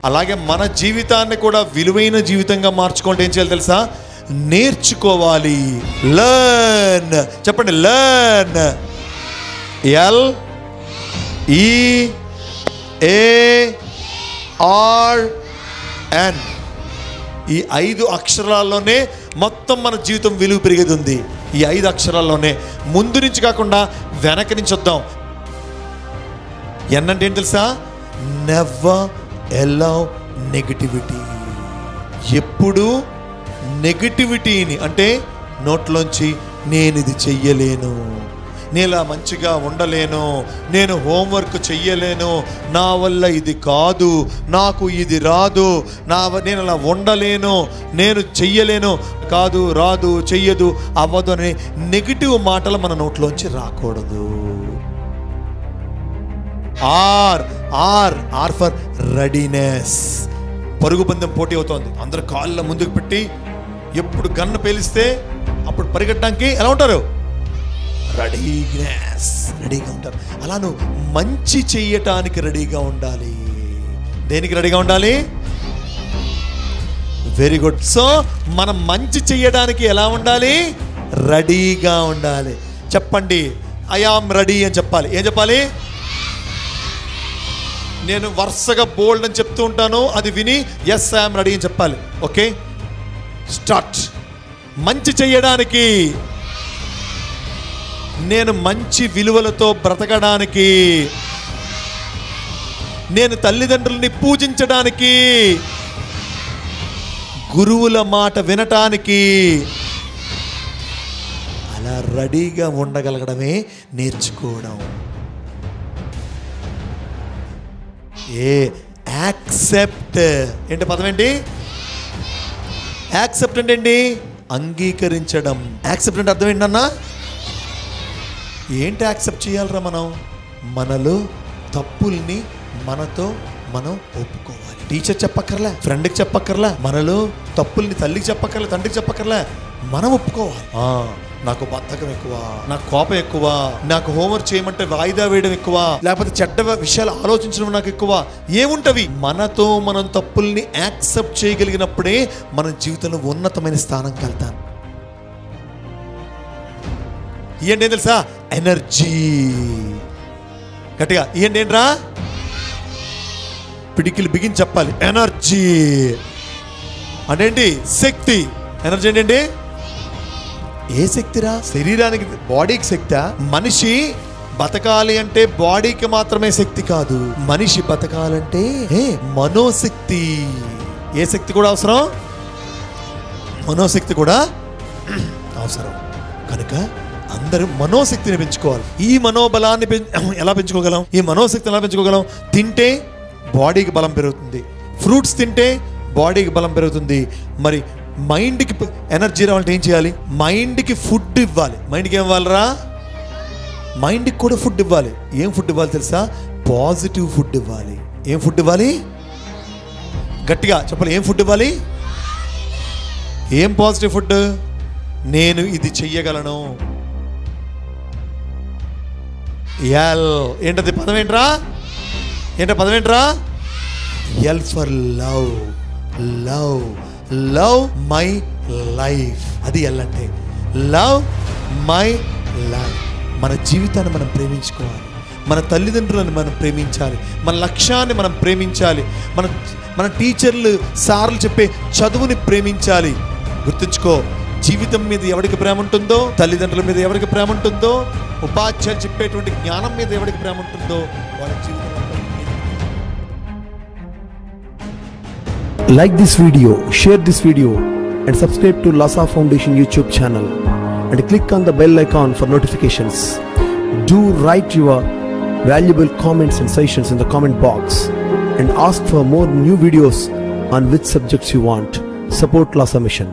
అలాగే మన జీవితాన్ని కూడా విలువైన జీవితంగా మార్చుకోవాలంటే ఏం చేయాలి తెలుసా? నేర్చుకోవాలి. లర్న్. చెప్పండి, లర్న్. LEARN. ఈ 5 అక్షరాల్లోనే మొత్తం మన జీవితం విలువ పెరిగేది ఉంది. ఈ 5 అక్షరాల్లోనే. ముందు నుంచి కాకుండా వెనక నుంచి వద్దాం. ఎన్ అంటే ఏంటి తెలుసా? Never allow negativity. ఎప్పుడు నెగటివిటీని, అంటే నోట్లోంచి నేను ఇది చెయ్యలేను, నేను ఇలా మంచిగా ఉండలేను, నేను హోంవర్క్ చెయ్యలేను, నా వల్ల ఇది కాదు, నాకు ఇది రాదు, నేను అలా ఉండలేను, నేను చెయ్యలేను, కాదు, రాదు, చెయ్యదు, అవ్వదు అనే నెగిటివ్ మాటలు మన నోట్లోంచి రాకూడదు. R for readiness. పరుగు పందెం పోటీ అవుతోంది. అందరు కాళ్ళ ముందుకు పెట్టి ఎప్పుడు గన్ను పేలిస్తే అప్పుడు పరిగెట్టడానికి ఎలా ఉంటారు? రెడీగా ఉంటారు. అలా నువ్వు మంచి చెయ్యటానికి రెడీగా ఉండాలి. దేనికి రెడీగా ఉండాలి? Very good. సో మనం మంచి చెయ్యడానికి ఎలా ఉండాలి? రెడీగా ఉండాలి. చెప్పండి, ఐ యామ్ రెడీ అని చెప్పాలి. ఏం చెప్పాలి? నేను వరుసగా బోల్డ్ అని చెప్తూ ఉంటాను, అది విని ఎస్ ఐ యామ్ రెడీ అని చెప్పాలి. Okay, start. మంచి చెయ్యడానికి, నేను మంచి విలువలతో బ్రతకడానికి, నేను తల్లిదండ్రుల్ని పూజించడానికి, గురువుల మాట వినటానికి, అలా రెడీగా ఉండగలగడమే నేర్చుకోవడం. యాక్సెప్ట్. ఏంటి పదం? ఏంటి యాక్సెప్ట్ అంటే? ఏంటి? అంగీకరించడం. యాక్సెప్ట్ అంటే అర్థం ఏంటన్నా? ఏంటి యాక్సెప్ట్ చేయాలరా? మనలో తప్పుల్ని మనతో మనం ఒప్పుకోవాలి. టీచర్ చెప్పక్కర్లే, ఫ్రెండ్కి చెప్పక్కర్లే, మనలో తప్పుల్ని తల్లికి చెప్పక్కర్లే, తండ్రికి చెప్పక్కర్లే, మనం ఒప్పుకోవాలి. నాకు బద్ధకం ఎక్కువ, నాకు కోపం ఎక్కువ, నాకు హోంవర్క్ చేయమంటే వాయిదా వేయడం ఎక్కువ, లేకపోతే చెడ్డ విషయాలు ఆలోచించడం నాకు ఎక్కువ, ఏముంటవి? మనతో మనం తప్పుల్ని యాక్సెప్ట్ చేయగలిగినప్పుడే మన జీవితంలో ఉన్నతమైన స్థానంకి వెళ్తాం. ఏంటి తెలుసా? ఎనర్జీ. గట్టిగా ఏంటేంట్రా? పిడికిలు బిగించి చెప్పాలి. ఎనర్జీ అంటే ఏంటి? శక్తి. ఎనర్జీ ఏంటండి? ఏ శక్తిరా? శరీరానికి, బాడీకి శక్తా? మనిషి బతకాలి అంటే బాడీకి మాత్రమే శక్తి కాదు, మనిషి బతకాలంటే మనోశక్తి. ఏ శక్తి కూడా అవసరం? మనోశక్తి కూడా అవసరం. కనుక అందరూ మనోశక్తిని పెంచుకోవాలి. ఈ మనోబలాన్ని ఎలా పెంచుకోగలం? ఈ మనోశక్తిని ఎలా పెంచుకోగలం? తింటే బాడీకి బలం పెరుగుతుంది, ఫ్రూట్స్ తింటే బాడీకి బలం పెరుగుతుంది. మరి మైండ్కి ఎనర్జీ రావాలంటే ఏం చేయాలి? మైండ్కి ఫుడ్ ఇవ్వాలి. మైండ్కి ఏం ఇవ్వాలరా? మైండ్కి కూడా ఫుడ్ ఇవ్వాలి. ఏం ఫుడ్ ఇవ్వాలి తెలుసా? పాజిటివ్ ఫుడ్ ఇవ్వాలి. ఏం ఫుడ్ ఇవ్వాలి? గట్టిగా చెప్పాలి. ఏం ఫుడ్ ఇవ్వాలి? ఏం పాజిటివ్ ఫుడ్? నేను ఇది చెయ్యగలను. ఏంటది పదం? ఏంట్రా? పదం ఏంట్రా? L for love. Love my life. అది ఎల్ అంటే లవ్ మై లైఫ్. మన జీవితాన్ని మనం ప్రేమించుకోవాలి, మన తల్లిదండ్రులను మనం ప్రేమించాలి, మన లక్ష్యాన్ని మనం ప్రేమించాలి, మన టీచర్లు, సార్లు చెప్పే చదువుని ప్రేమించాలి. గుర్తుంచుకో, జీవితం మీద ఎవరికి ప్రేమ ఉంటుందో, తల్లిదండ్రుల మీద ఎవరికి ప్రేమ ఉంటుందో, ఉపాధ్యాయులు చెప్పేటువంటి జ్ఞానం మీద ఎవరికి ప్రేమ ఉంటుందో వాళ్ళ జీవితం. Like this video, share this video and subscribe to Lhasa Foundation YouTube channel and click on the bell icon for notifications. Do write your valuable comments and suggestions in the comment box and ask for more new videos on which subjects you want. Support Lhasa Mission.